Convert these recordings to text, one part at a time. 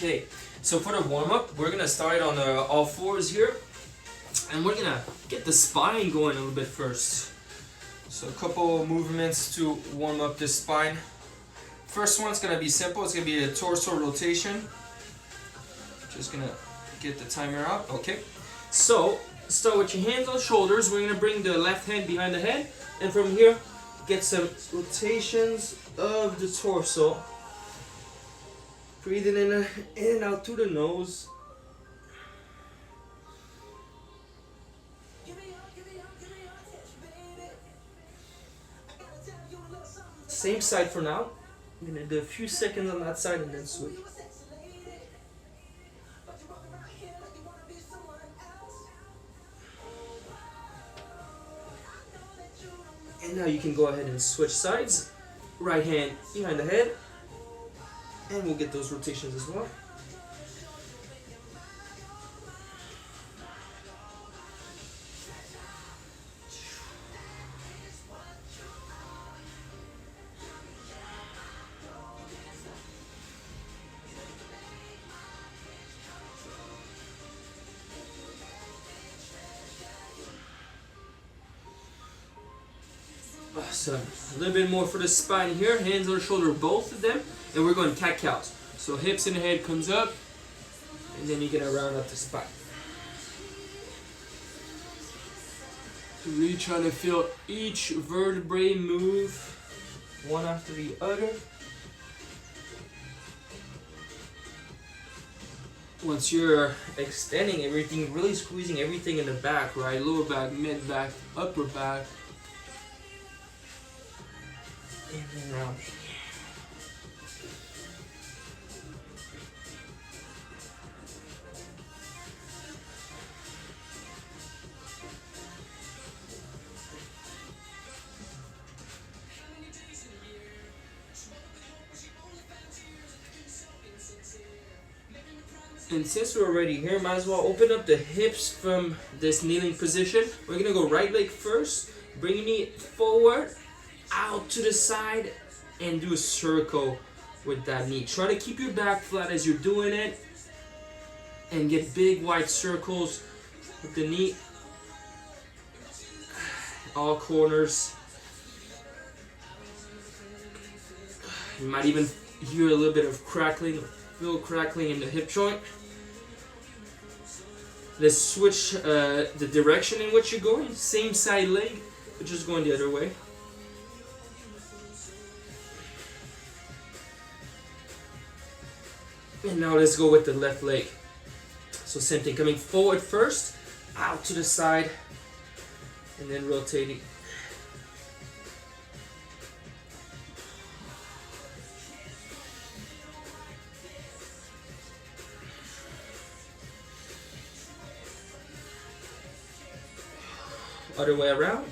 Okay, so for the warm-up, we're gonna start on all fours here, and we're gonna get the spine going a little bit first. So a couple movements to warm up the spine. First one's gonna be simple. It's gonna be a torso rotation. Just gonna get the timer out. Okay. So start with your hands on shoulders. We're gonna bring the left hand behind the head, and from here, get some rotations of the torso. Breathing in and out through the nose. Same side for now. I'm gonna do a few seconds on that side and then switch. And now you can go ahead and switch sides. Right hand behind the head. And we'll get those rotations as well. Awesome. A little bit more for the spine here. Hands on the shoulder, both of them. And we're going cat-cows. So hips and the head comes up. And then you get around up the spine. Really trying to feel each vertebrae move one after the other. Once you're extending everything, really squeezing everything in the back, right? Lower back, mid back, upper back. And then around. And since we're already here, might as well open up the hips from this kneeling position. We're gonna go right leg first, bring your knee forward, out to the side, and do a circle with that knee. Try to keep your back flat as you're doing it, and get big wide circles with the knee. All corners. You might even hear a little bit of crackling, feel crackling in the hip joint. Let's switch the direction in which you're going. Same side leg, but just going the other way. And now let's go with the left leg. So same thing, coming forward first, out to the side, and then rotating. Other way around.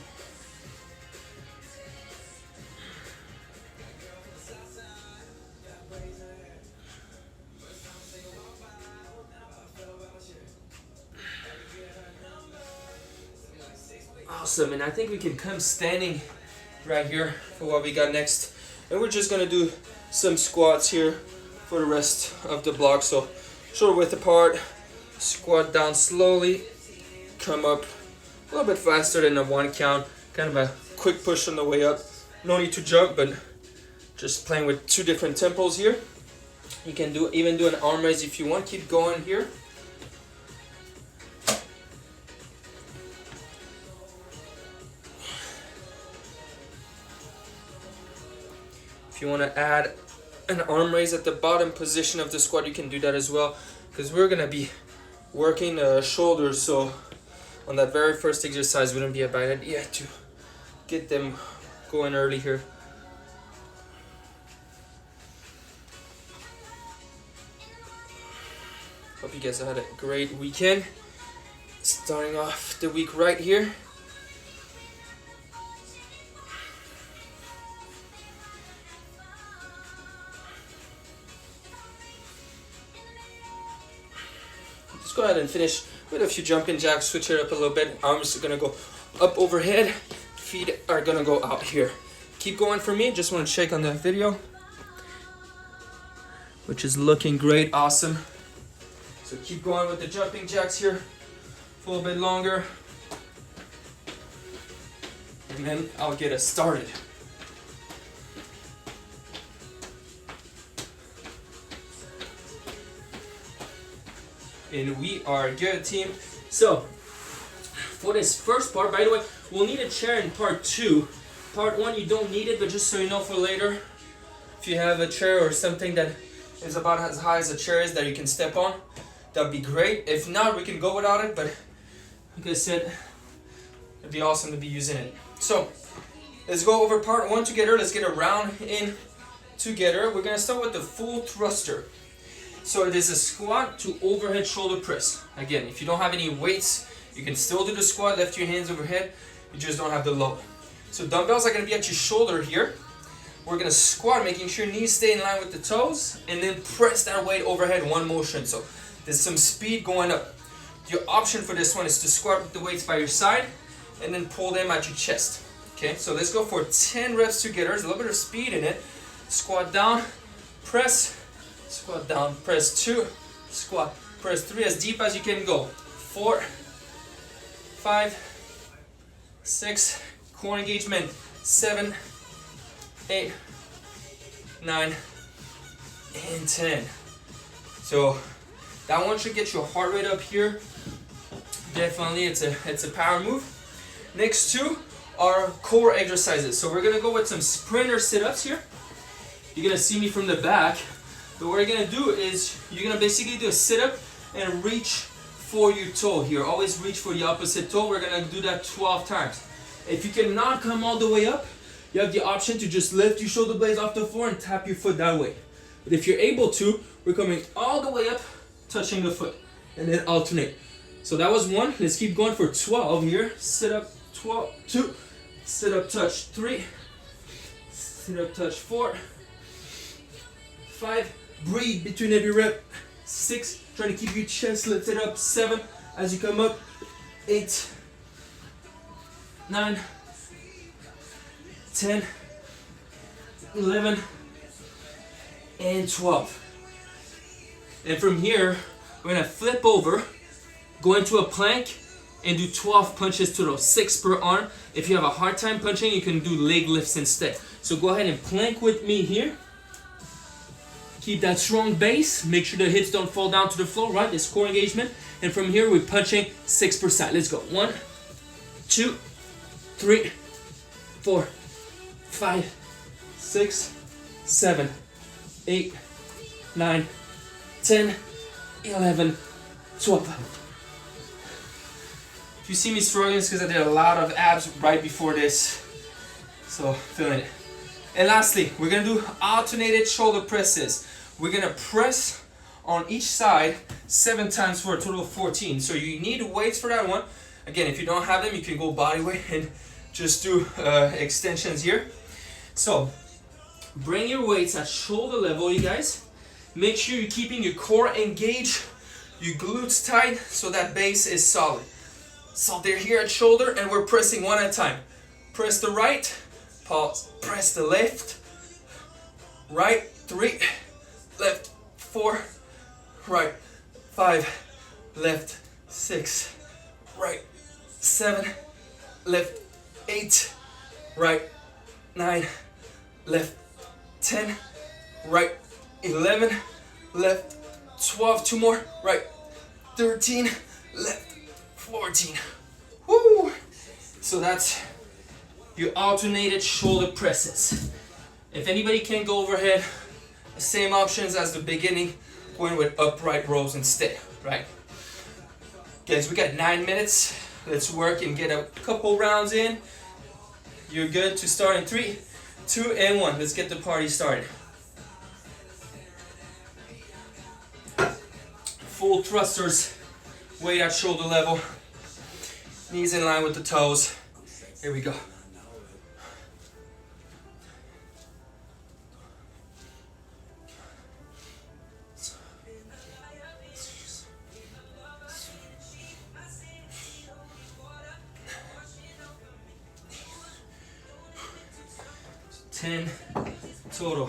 Awesome, and I think we can come standing right here for what we got next. And we're just gonna do some squats here for the rest of the block. So shoulder width apart, squat down slowly, come up a little bit faster than a one count. Kind of a quick push on the way up. No need to jump, but just playing with two different tempos here. You can even do an arm raise if you want. Keep going here. If you want to add an arm raise at the bottom position of the squat, you can do that as well, because we're gonna be working shoulders. So on that very first exercise, wouldn't be a bad idea to get them going early here. Hope you guys had a great weekend. Starting off the week right here. Let's go ahead and finish with a few jumping jacks. Switch it up a little bit. Arms are gonna go up overhead. Feet are gonna go out here. Keep going for me. Just want to check on the video. which is looking great, awesome. So keep going with the jumping jacks here for a little bit longer. And then I'll get us started. And we are good, team. So, for this first part, by the way, we'll need a chair in part 2. Part 1, you don't need it, but just so you know for later, if you have a chair or something that is about as high as a chair is that you can step on, that'd be great. If not, we can go without it, but like I said, it'd be awesome to be using it. So, let's go over part 1 together. Let's get a round in together. We're gonna start with the full thruster. So it is a squat to overhead shoulder press. Again, if you don't have any weights, you can still do the squat, lift your hands overhead, you just don't have the load. So dumbbells are gonna be at your shoulder here. We're gonna squat, making sure knees stay in line with the toes, and then press that weight overhead, one motion. So there's some speed going up. Your option for this one is to squat with the weights by your side, and then pull them at your chest. Okay, so let's go for 10 reps together. There's a little bit of speed in it. Squat down, press, squat down, press 2, squat, press 3, as deep as you can go. 4, 5, 6, core engagement, 7, 8, 9, and 10. So that one should get your heart rate up here. Definitely, it's a power move. Next two are core exercises. So we're gonna go with some sprinter sit-ups here. You're gonna see me from the back. But what you're gonna do is you're gonna basically do a sit-up and reach for your toe here. Always reach for the opposite toe. We're gonna do that 12 times. If you cannot come all the way up, you have the option to just lift your shoulder blades off the floor and tap your foot that way. But if you're able to, we're coming all the way up, touching the foot, and then alternate. So that was 1. Let's keep going for 12 here. Sit up 12, 2, sit up touch 3, sit up touch 4, 5, breathe between every rep, 6, trying to keep your chest lifted up, 7, as you come up, 8, 9, 10, 11, and 12. And from here, we're gonna flip over, go into a plank, and do 12 punches total, 6 per arm. If you have a hard time punching, you can do leg lifts instead. So go ahead and plank with me here. Keep that strong base. Make sure the hips don't fall down to the floor, right? This core engagement. And from here, we're punching 6 per side. Let's go. 1, 2, 3, 4, 5, 6, 7, 8, 9, 10, 11, 12. If you see me struggling, it's because I did a lot of abs right before this. So, feeling it. And lastly, we're going to do alternated shoulder presses. We're going to press on each side 7 times for a total of 14. So you need weights for that one. Again, if you don't have them, you can go body weight and just do extensions here. So, bring your weights at shoulder level, you guys. Make sure you're keeping your core engaged, your glutes tight, so that base is solid. So they're here at shoulder, and we're pressing one at a time. Press the right, pause, press the left, right, 3, left, 4, right, 5, left, 6, right, 7, left, 8, right, 9, left, 10, right, 11, left, 12, 2 more, right, 13, left, 14. Woo! So that's your alternated shoulder presses. If anybody can't go overhead, the same options as the beginning, going with upright rows instead, right? Guys, we got 9 minutes. Let's work and get a couple rounds in. You're good to start in 3, 2, and 1. Let's get the party started. Full thrusters, weight at shoulder level. Knees in line with the toes. Here we go. Ten total.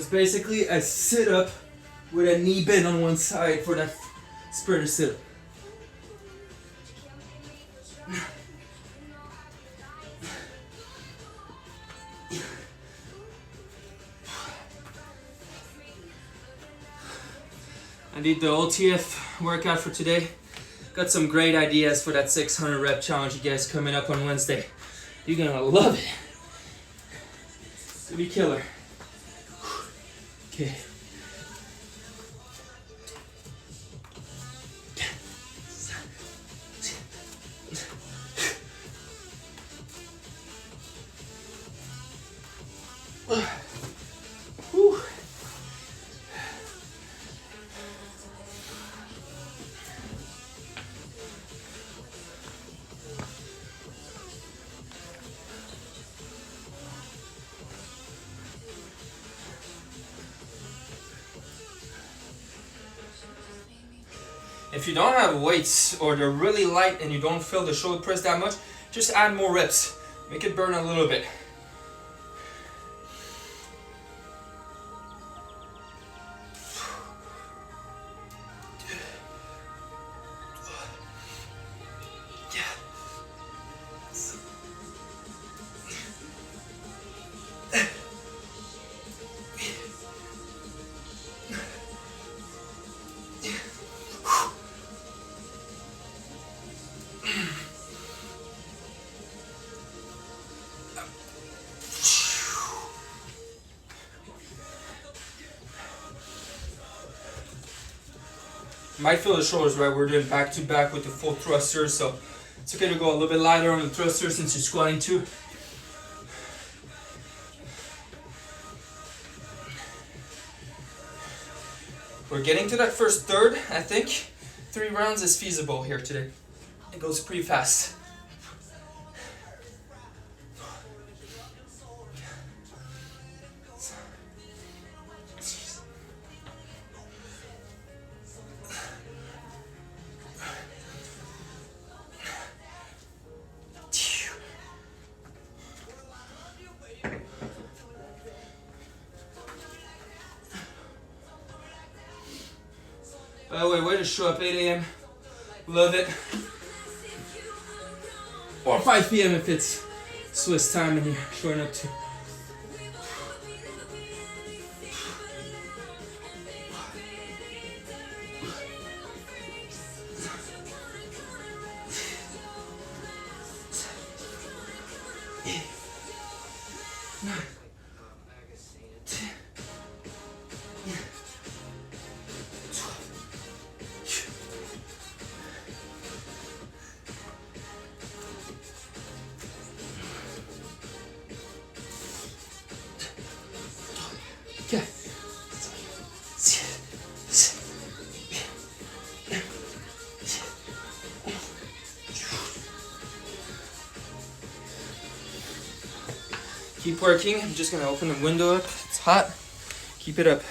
basically a sit-up with a knee bend on one side for that sprinter sit-up. I did the OTF workout for today. Got some great ideas for that 600 rep challenge you guys coming up on Wednesday. You're gonna love it. It's gonna be killer. Okay. Whew. If you don't have weights or they're really light and you don't feel the shoulder press that much, just add more reps. Make it burn a little bit. Might feel the shoulders, right? We're doing back to back with the full thrusters, so it's okay to go a little bit lighter on the thrusters since you're squatting too. We're getting to that first third. I think 3 rounds is feasible here today. It goes pretty fast. By the way to show up 8 a.m. Love it. Or 5 p.m. if it's Swiss time and you're showing up too. Okay. Keep working. I'm just gonna open the window up. It's hot. Keep it up.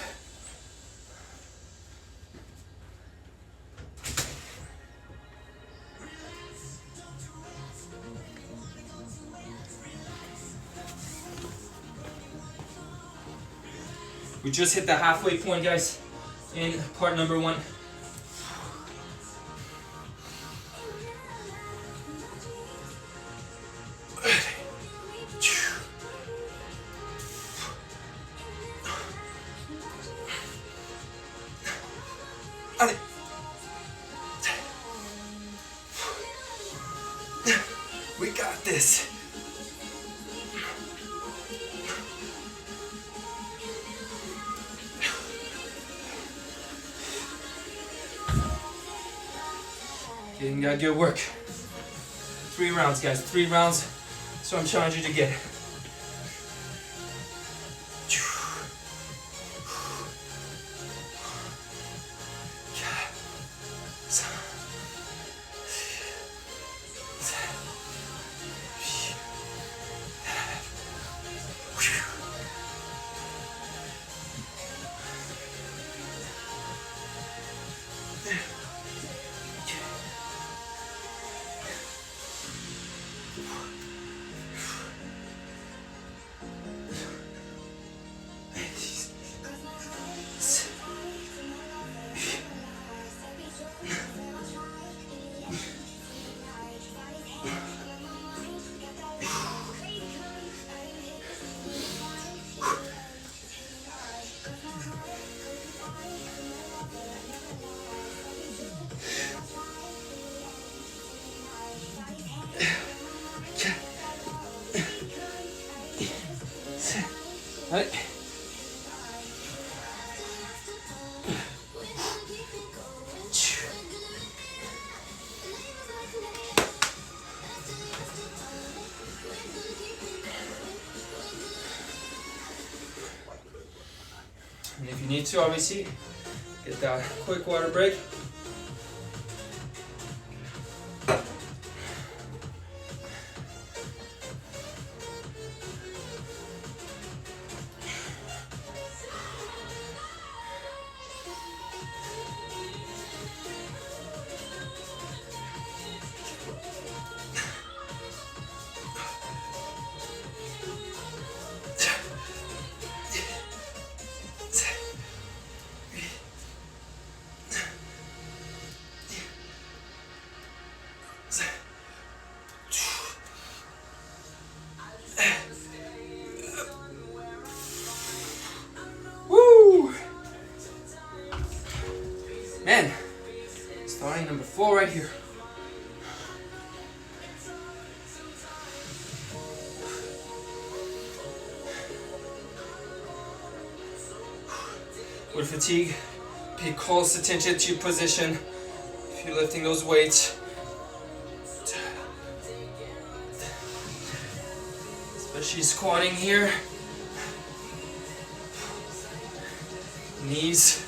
We just hit the halfway point, guys, in part number 1. We got this. Getting that good work. 3 rounds, guys. 3 rounds. So I'm challenging you to get. need to, obviously. Get that quick water break. Woo! Man, starting number 4 right here. With fatigue, pay close attention to your position if you're lifting those weights. Especially squatting here. Knees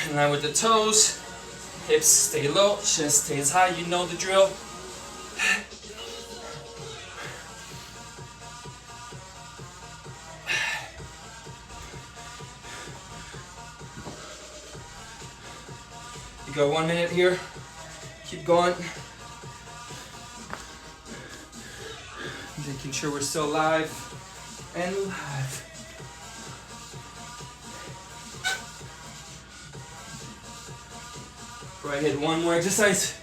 in line with the toes. Hips stay low, chest stays high, you know the drill. You got 1 minute here. Keep going. Making sure we're still alive and live. Right, hit one more exercise.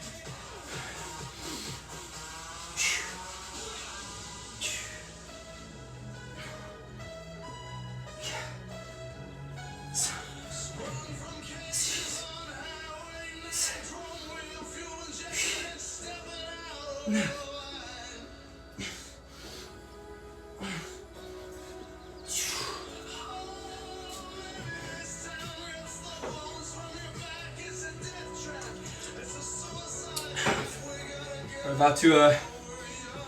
We're about to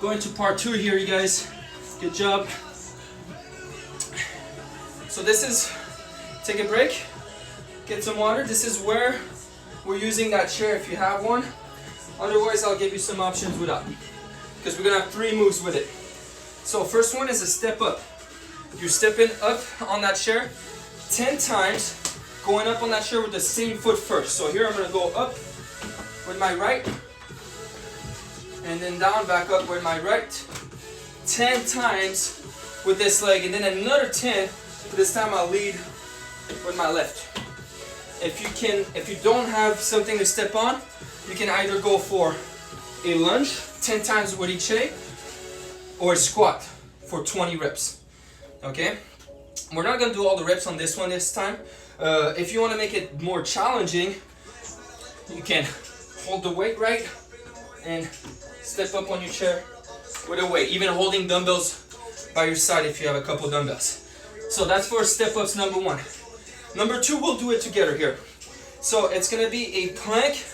go into part 2 here, you guys. Good job. So this is, take a break, get some water. This is where we're using that chair if you have one. Otherwise, I'll give you some options without, because we're gonna have 3 moves with it. So first one is a step up. You're stepping up on that chair 10 times, going up on that chair with the same foot first. So here I'm gonna go up with my right, and then down, back up with my right, 10 times with this leg, and then another 10, but this time I'll lead with my left. If you don't have something to step on, you can either go for a lunge, 10 times with each leg, or a squat for 20 reps, okay? We're not gonna do all the reps on this one this time. If you wanna make it more challenging, you can hold the weight right, and step up on your chair with a weight, even holding dumbbells by your side if you have a couple dumbbells. So that's for step ups number 1. Number 2, we'll do it together here. So it's gonna be a plank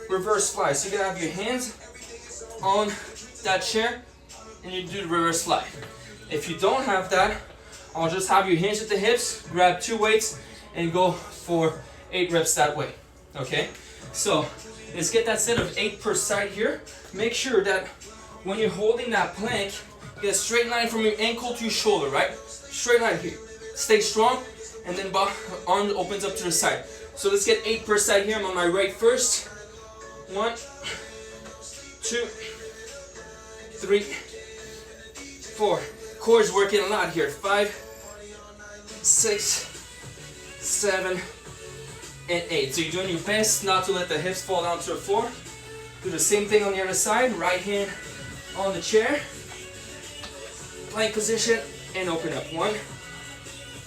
reverse fly. So you're gonna have your hands on that chair and you do the reverse fly. If you don't have that, I'll just have you hinge at the hips, grab 2 weights, and go for 8 reps that way. Okay? So let's get that set of 8 per side here. Make sure that when you're holding that plank, you get a straight line from your ankle to your shoulder, right? Straight line here. Stay strong, and then arm opens up to the side. So let's get 8 per side here. I'm on my right first. 1, 2, 3, 4. Core's working a lot here. 5, 6, 7, and 8. So you're doing your best not to let the hips fall down to the floor. Do the same thing on the other side. Right hand on the chair. Plank position and open up. 1,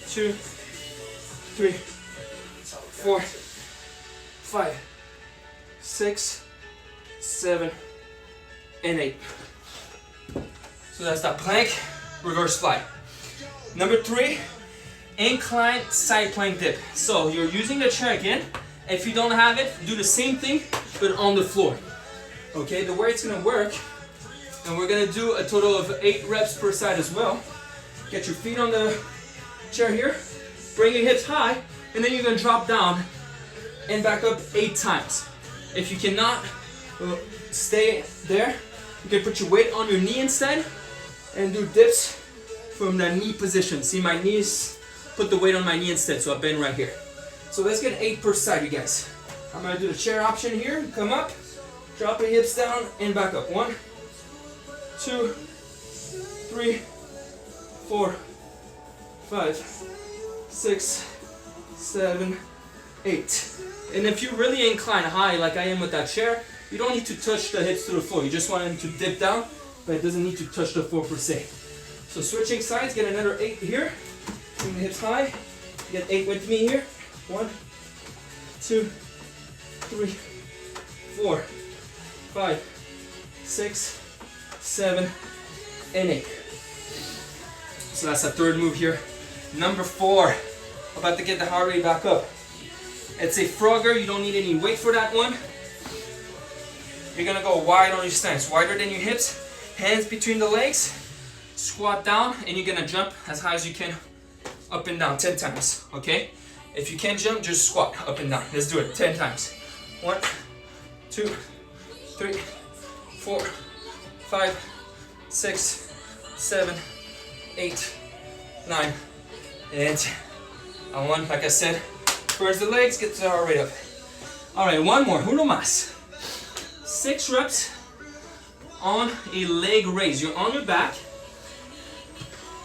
2, 3, 4, 5, 6, 7, and 8. So that's that plank reverse fly. Number 3, incline side plank dip. So you're using the chair again. If you don't have it, do the same thing but on the floor. Okay, the way it's gonna work, and we're gonna do a total of 8 reps per side as well. Get your feet on the chair here, Bring your hips high, and then you're gonna drop down and back up 8 times. If you cannot stay there, you can put your weight on your knee instead and do dips from that knee position. See, my knees, put the weight on my knee instead, so I bend right here. So let's get 8 per side, you guys. I'm gonna do the chair option here. Come up, drop your hips down, and back up. 1, 2, 3, 4, 5, 6, 7, 8. And if you really incline high like I am with that chair, you don't need to touch the hips to the floor. You just want them to dip down, but it doesn't need to touch the floor per se. So switching sides, get another 8 here. Bring the hips high. Get 8 with me here. 1, 2, 3, 4, 5, 6, 7, and 8. So that's the third move here. Number 4. About to get the heart rate back up. It's a Frogger. You don't need any weight for that one. You're gonna go wide on your stance, wider than your hips, hands between the legs, squat down, and you're gonna jump as high as you can, up and down 10 times, okay? If you can't jump, just squat up and down. Let's do it 10 times. 1, 2, 3, 4, 5, 6, 7, 8, 9, and 10. On 1, like I said, burns the legs, gets the heart rate up. All right, one more, uno más. 6 reps on a leg raise. You're on your back.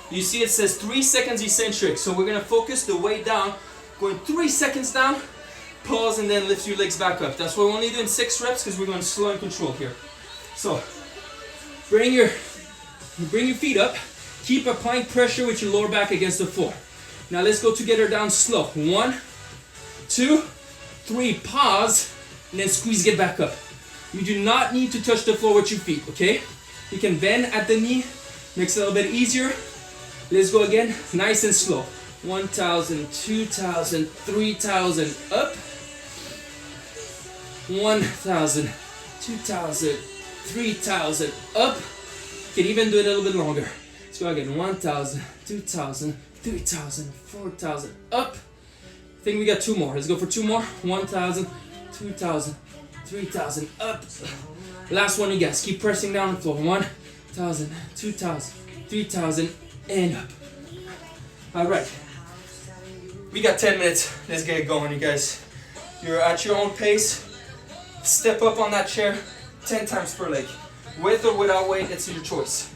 You see it says 3 seconds eccentric. So we're gonna focus the weight down, going 3 seconds down, pause, and then lift your legs back up. That's why we're only doing 6 reps because we're going slow and controlled here. So bring your feet up. Keep applying pressure with your lower back against the floor. Now let's go together down slow. 1, 2, 3, pause, and then squeeze, get back up. You do not need to touch the floor with your feet, okay? You can bend at the knee, makes it a little bit easier. Let's go again, nice and slow. 1,000, 2,000, 3,000, up. 1,000, 2,000, 3,000, up. You can even do it a little bit longer. Let's go again, 1,000, 2,000, 3,000, 4,000, up. I think we got 2 more. Let's go for 2 more. 1,000, 2,000, 3,000, up. Last one, you guys. Keep pressing down the floor. 1,000, 2,000, 3,000, and up. All right. We got 10 minutes. Let's get it going, you guys. You're at your own pace. Step up on that chair 10 times per leg. With or without weight, it's your choice.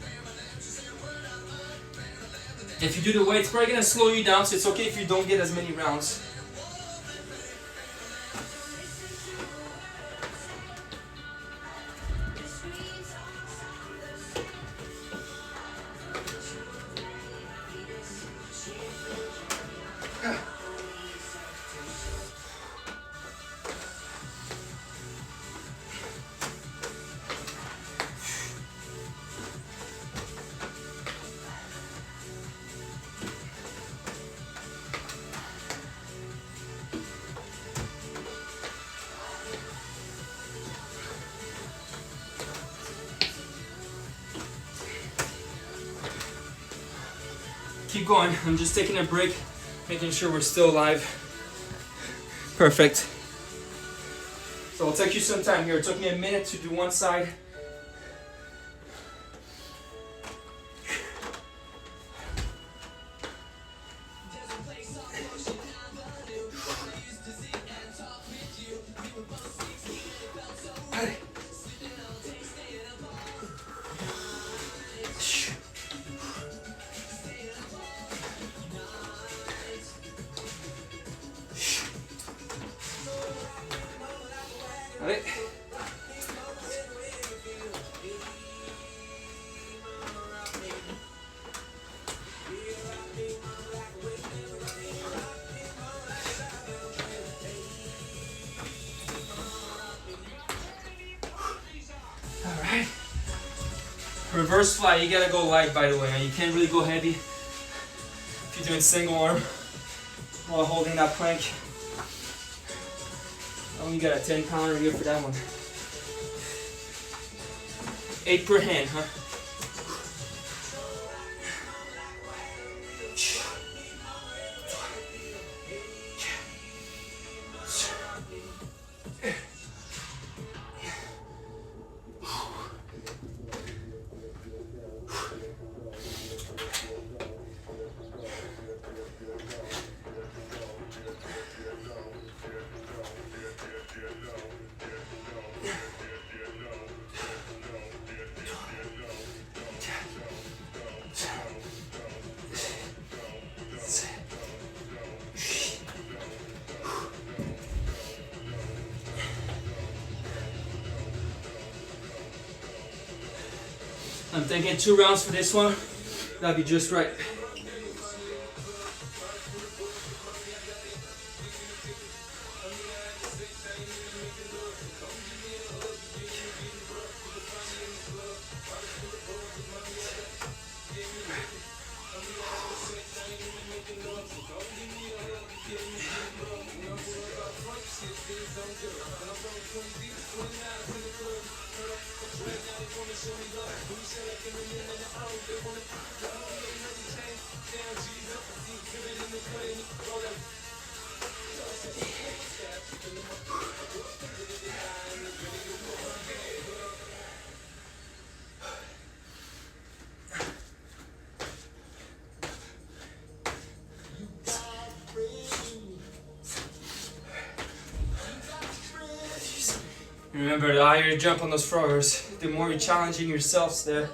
If you do the weight, it's probably going to slow you down, so it's okay if you don't get as many rounds. Keep going. I'm just taking a break, making sure we're still alive. Perfect. So it'll take you some time here. It took me a minute to do one side. Alright. Alright. Reverse fly, you gotta go light, by the way. You can't really go heavy if you're doing single arm while holding that plank. I only got a 10-pounder here for that one. 8 per hand, huh? I'm thinking 2 rounds for this one. That'd be just right. Remember, the higher you jump on those froggers, the more you're challenging yourselves there.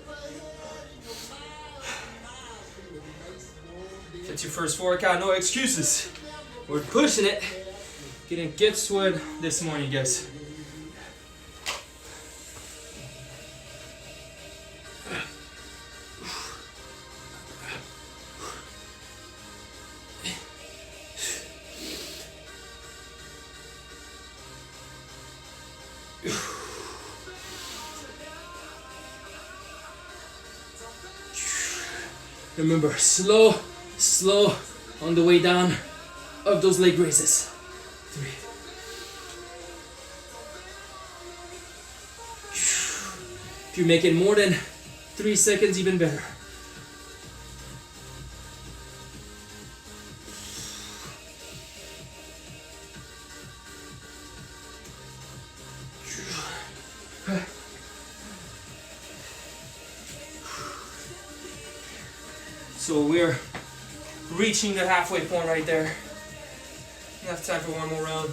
It's your first workout, no excuses. We're pushing it. Getting good sweat this morning, guys. Remember, slow on the way down of those leg raises. 3. If you make it more than 3 seconds, even better. So we're reaching the halfway point right there. Enough time for one more round.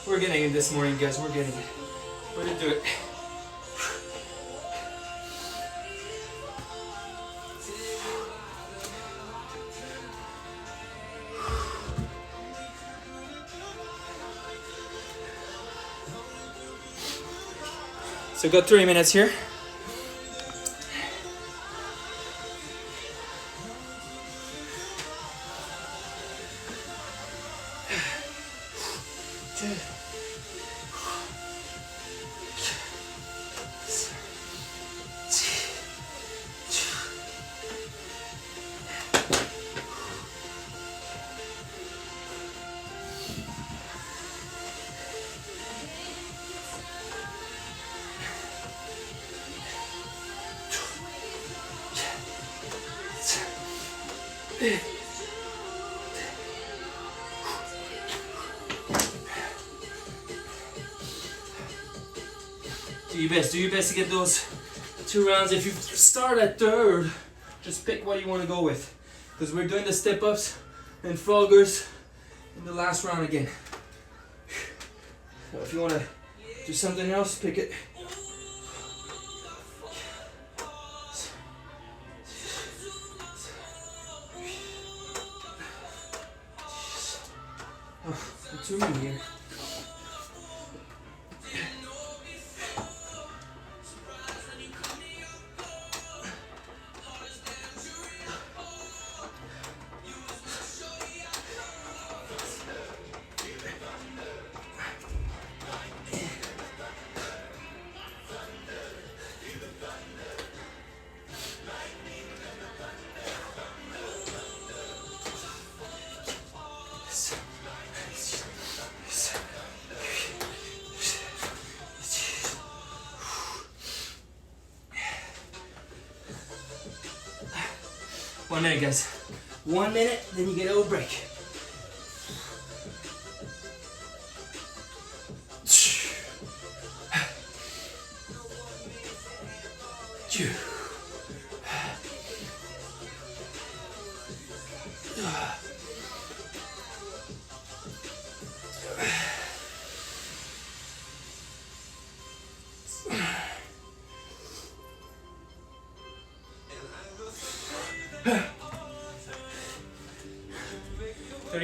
We're getting it this morning, guys. We're getting it. We're gonna do it. So got 3 minutes here. Do your best. Do your best to get those 2 rounds. If you start at third, just pick what you want to go with. Because we're doing the step-ups and froggers in the last round again. So if you want to do something else, pick it. Oh, too many here. One minute, guys. 1 minute, then you get a little break.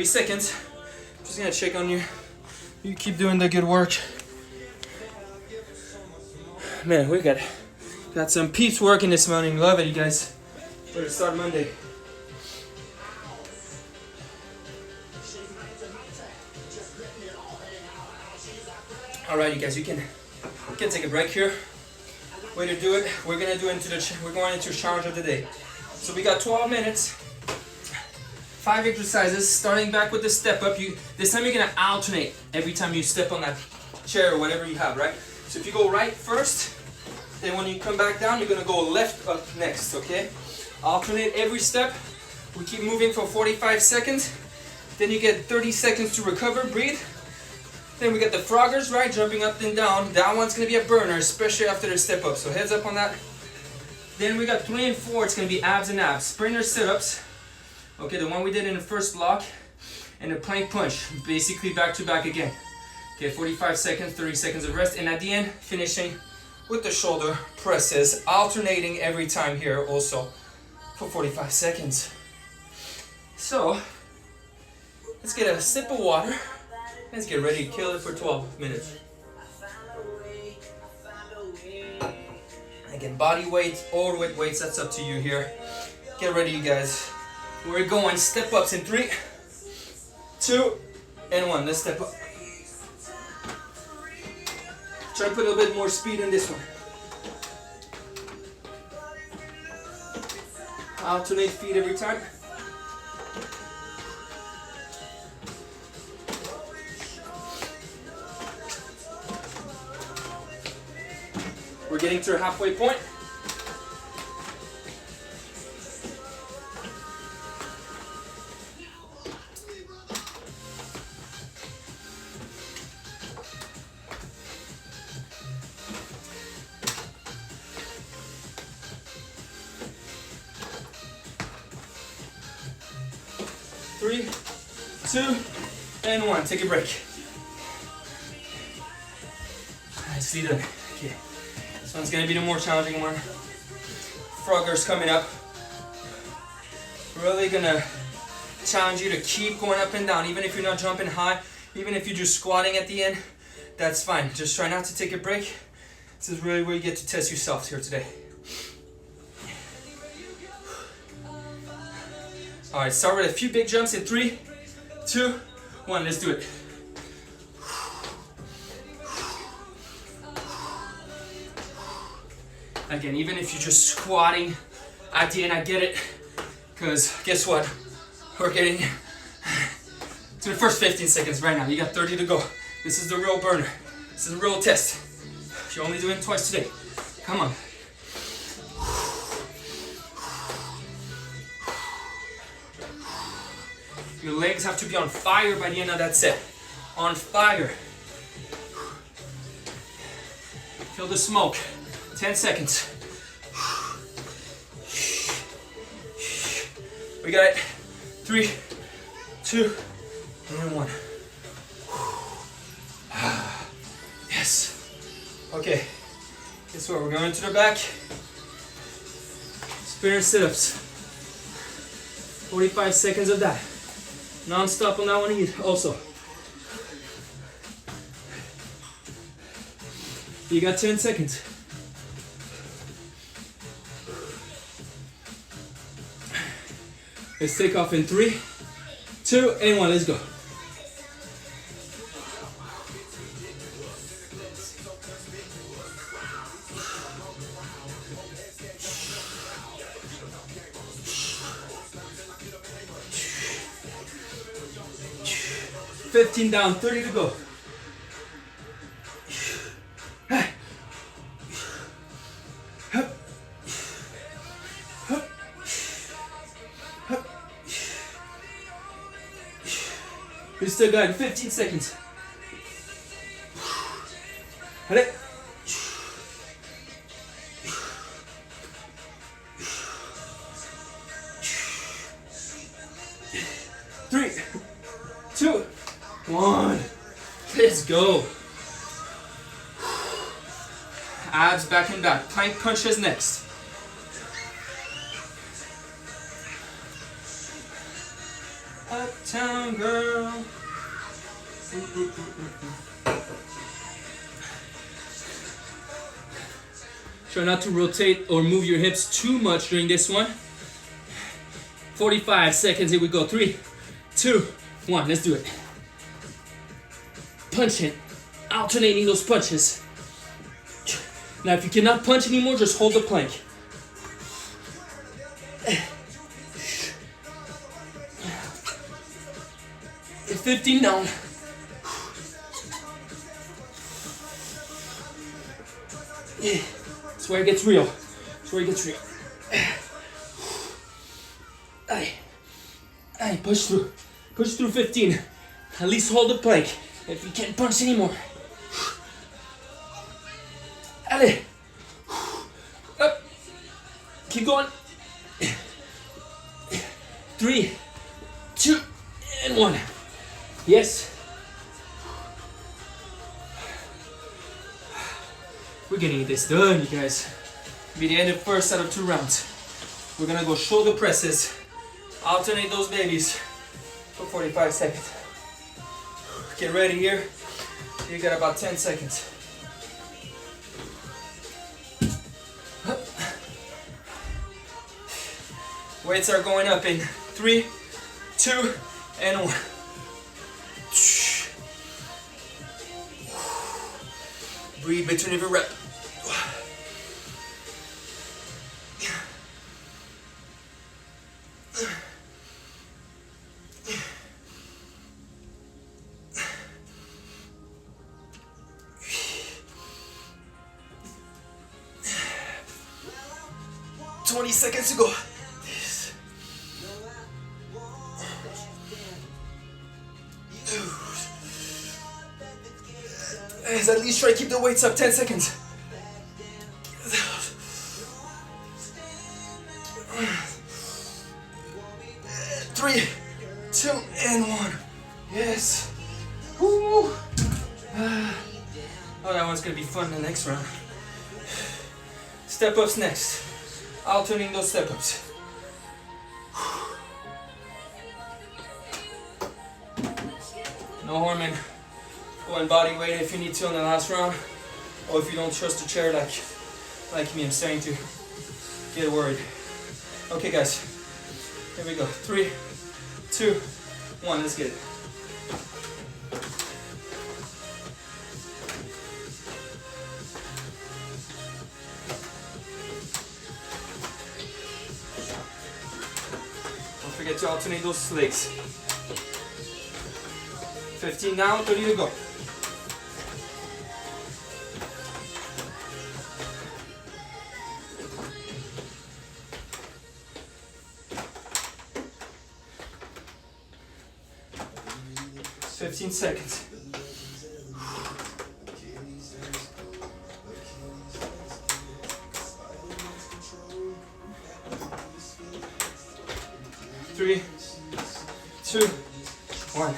Seconds. Just gonna check on you. You keep doing the good work. Man, we got some peeps working this morning. Love it, you guys. We're gonna start Monday. All right, you guys, you can take a break here. Way to do it. We're gonna do we're going into charge of the day. So we got 12 minutes. 5 exercises, starting back with the step up. This time you're gonna alternate every time you step on that chair or whatever you have, right? So if you go right first, then when you come back down, you're gonna go left up next, okay? Alternate every step. We keep moving for 45 seconds. Then you get 30 seconds to recover, breathe. Then we get the froggers, right? Jumping up and down. That one's gonna be a burner, especially after the step up. So heads up on that. Then we got 3 and 4, it's gonna be abs and abs. Sprinter sit-ups. Okay, the one we did in the first block, and a plank punch, basically back to back again. Okay, 45 seconds, 30 seconds of rest, and at the end, finishing with the shoulder presses, alternating every time here also for 45 seconds. So, let's get a sip of water. Let's get ready to kill it for 12 minutes. Again, body weight or weights, that's up to you here. Get ready, you guys. We're going step ups in 3, 2, and 1. Let's step up. Try to put a little bit more speed in this one. Alternate feet every time. We're getting to a halfway point. Three, 2, and 1. Take a break. Nicely done. Okay. This one's gonna be the more challenging one. Froggers coming up. Really gonna challenge you to keep going up and down, even if you're not jumping high, even if you're just squatting at the end, that's fine. Just try not to take a break. This is really where you get to test yourself here today. All right, start with a few big jumps in 3, 2, 1. Let's do it. Again, even if you're just squatting at the end, I get it. Because guess what? We're getting to the first 15 seconds right now. You got 30 to go. This is the real burner. This is the real test. You're only doing it twice today. Come on. Your legs have to be on fire by the end of that set. On fire. Feel the smoke. 10 seconds. We got it. 3, 2, and 1. Yes. Okay. Guess what? We're going to the back. Spinner sit-ups. 45 seconds of that. Non-stop on that one also. You got 10 seconds. Let's take off in 3, 2, and 1. Let's go. $15 down, 30 to go. We still got 15 seconds. Allez. 3, 2, 1. Let's go. Abs back and back. Plank punches next. Uptown girl. Try not to rotate or move your hips too much during this one. 45 seconds, here we go. 3, 2, 1, let's do it. Punch it, alternating those punches. Now if you cannot punch anymore, just hold the plank. 15 down. That's where it gets real. That's where it gets real. Aye, push through. Push through 15. At least hold the plank if you can't punch anymore. Allez. Up. Keep going. 3, 2, and 1. Yes. We're getting this done, you guys. Be the end of first out of 2 rounds. We're gonna go shoulder presses. Alternate those babies for 45 seconds. Get ready here. You got about 10 seconds. Weights are going up in 3, 2, and 1. Breathe between every rep. Seconds to go. At least try to keep the weights up. 10 seconds. 3, 2, and 1. Yes. Woo. Oh, that one's gonna be fun in the next round. Step ups next. Alternating those step ups. No harm in going body weight if you need to in the last round, or if you don't trust the chair like me, I'm starting to get worried. Okay guys, here we go. 3, 2, 1, let's get it. Don't forget to alternate those legs. 15 down, 30 to go. 3, 2, 1.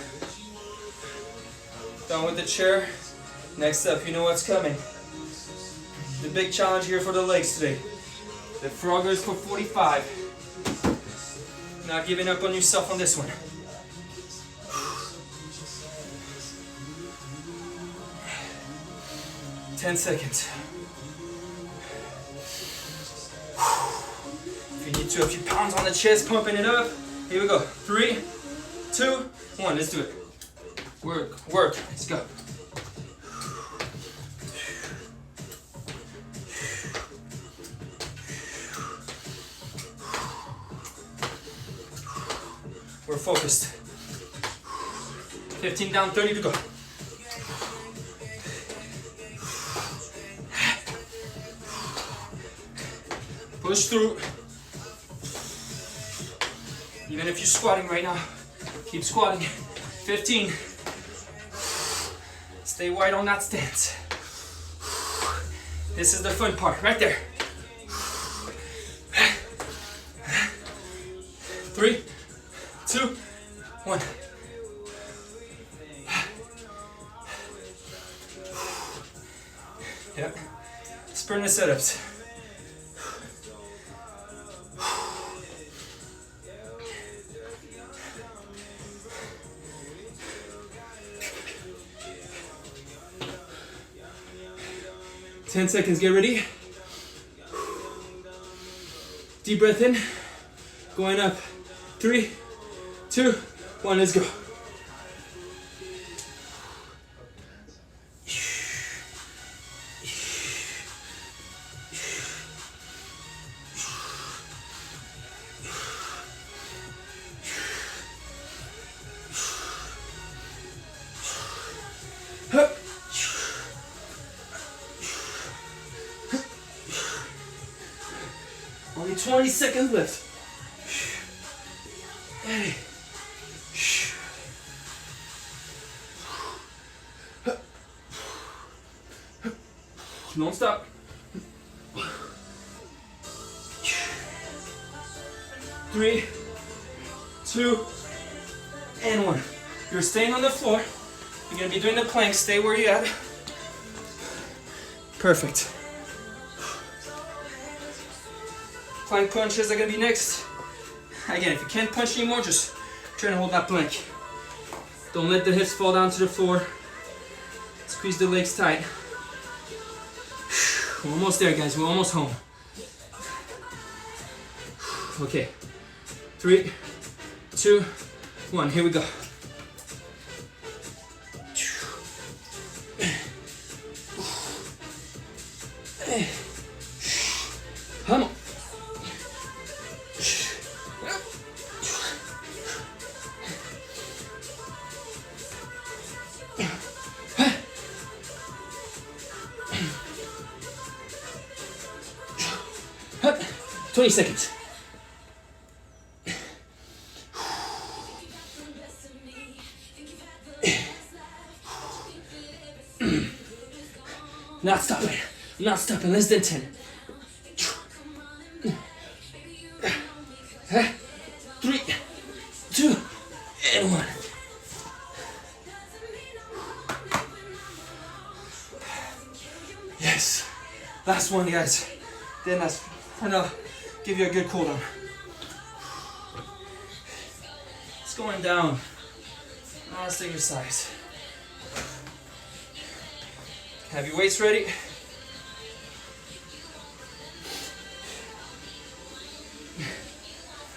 Done with the chair. Next up, you know what's coming. The big challenge here for the legs today. The Froggers for 45. Not giving up on yourself on this one. 10 seconds. If you need to, a few pounds on the chest, pumping it up. Here we go. 3, 2, 1. Let's do it. Work, work. Let's go. We're focused. 15 down, 30 to go. Push through. Even if you're squatting right now, keep squatting. 15. Stay wide on that stance. This is the fun part, right there. 3, 2, 1. Yep. Sprint the setups. Ten seconds, get ready. Deep breath in. Going up. 3, 2, 1, let's go. Only 20 seconds left. Hey. Don't stop. 3, 2, and 1. You're staying on the floor. You're gonna be doing the plank. Stay where you're at. Perfect. Plank punches are gonna be next. Again, if you can't punch anymore, just try to hold that plank. Don't let the hips fall down to the floor. Squeeze the legs tight. We're almost there, guys. We're almost home. Okay. 3, 2, 1. Here we go. Come on. Hup. 20 seconds. Not stopping. Not stopping. Less than 10. 3, 2, and 1. Yes. Last one, guys. Then that's gonna give you a good cool down. It's going down. Last exercise. Have your weights ready.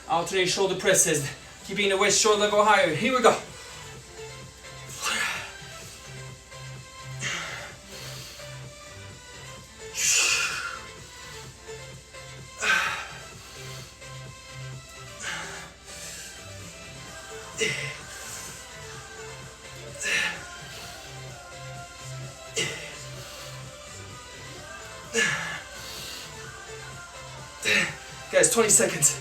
Alternate shoulder presses, keeping the waist shoulder level higher. Here we go. Guys, 20 seconds.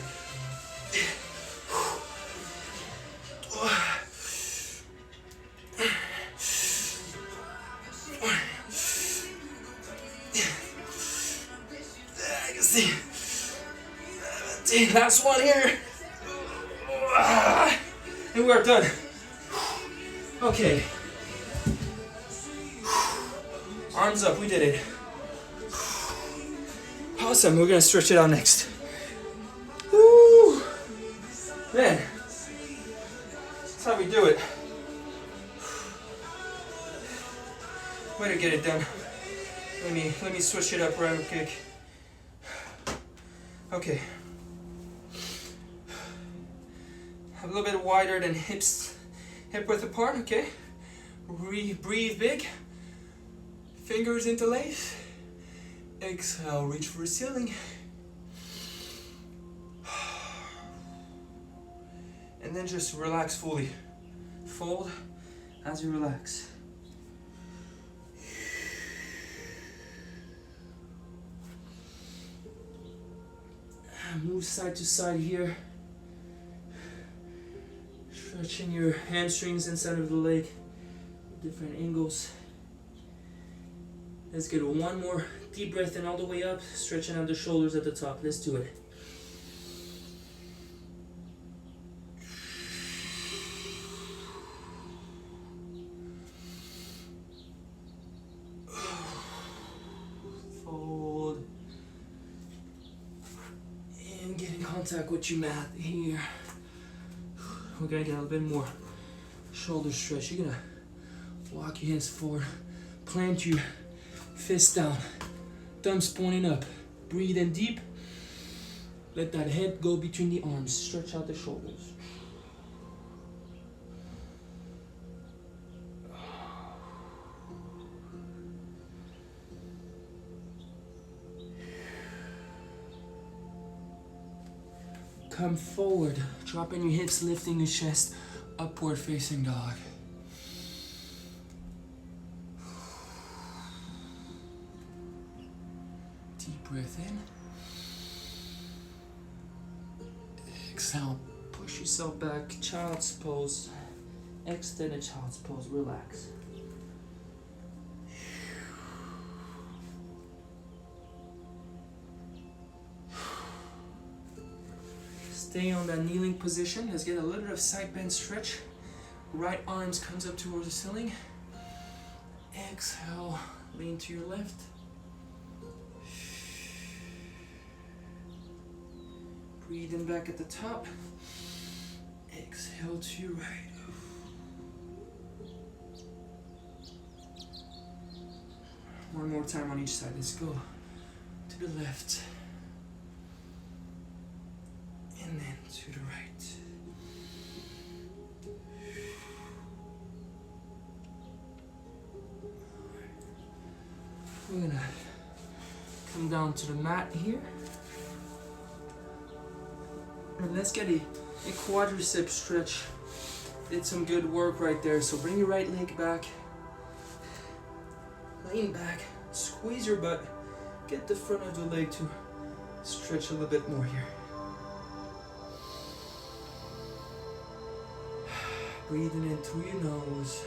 I can see. 17, last one here. And we're done. Okay. Arms up, we did it. Awesome, we're gonna stretch it out next. Woo! Man, that's how we do it. Way to get it done. Let me switch it up right quick. Okay. A little bit wider than hip width apart, okay? Breathe big. Fingers interlace. Exhale, reach for the ceiling. And then just relax fully. Fold as you relax. Move side to side here. Stretching your hamstrings inside of the leg. Different angles. Let's get one more deep breath in all the way up. Stretching out the shoulders at the top. Let's do it. Contact with your mat here. We're gonna get a little bit more shoulder stretch. You're gonna walk your hands forward, plant your fist down, thumbs pointing up. Breathe in deep. Let that head go between the arms. Stretch out the shoulders. Come forward, dropping your hips, lifting your chest, upward facing dog. Deep breath in. Exhale, push yourself back, child's pose. Extended child's pose, relax. Stay on that kneeling position. Let's get a little bit of side bend stretch. Right arms comes up towards the ceiling. Exhale, lean to your left. Breathe in back at the top. Exhale to your right. One more time on each side. Let's go to the left. And then to the right. We're gonna come down to the mat here. And let's get a quadricep stretch. Did some good work right there. So bring your right leg back. Lean back. Squeeze your butt. Get the front of the leg to stretch a little bit more here. Breathing in through your nose.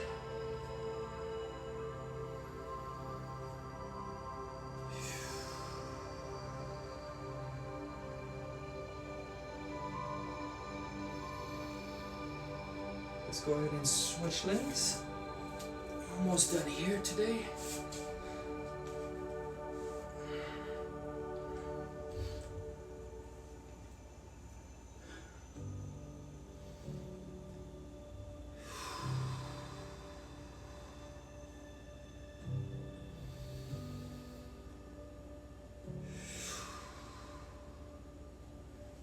Let's go ahead and switch legs. Almost done here today.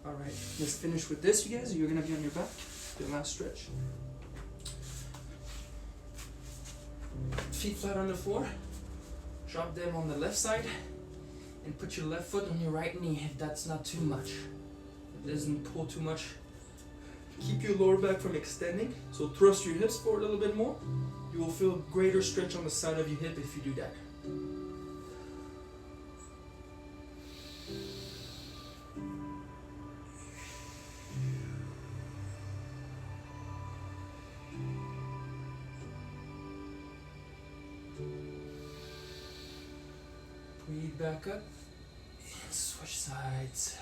Alright, let's finish with this, you guys. You're gonna be on your back. Your last stretch. Feet flat on the floor. Drop them on the left side. And put your left foot on your right knee if that's not too much. If it doesn't pull too much. Keep your lower back from extending. So thrust your hips forward a little bit more. You will feel greater stretch on the side of your hip if you do that. Breathe back up and switch sides.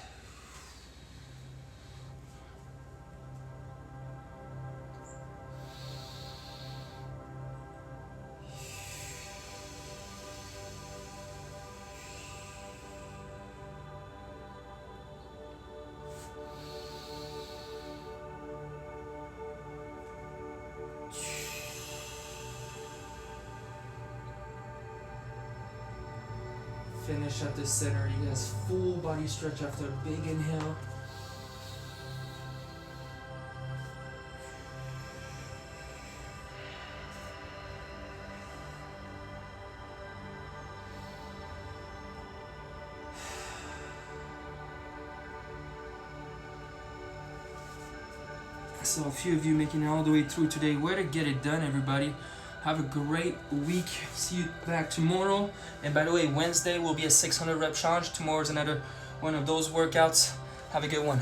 finish at the center. You guys full body stretch after a big inhale. So a few of you making it all the way through today. Way to get it done, everybody. Have a great week. See you back tomorrow. And by the way, Wednesday will be a 600 rep challenge. Tomorrow is another one of those workouts. Have a good one.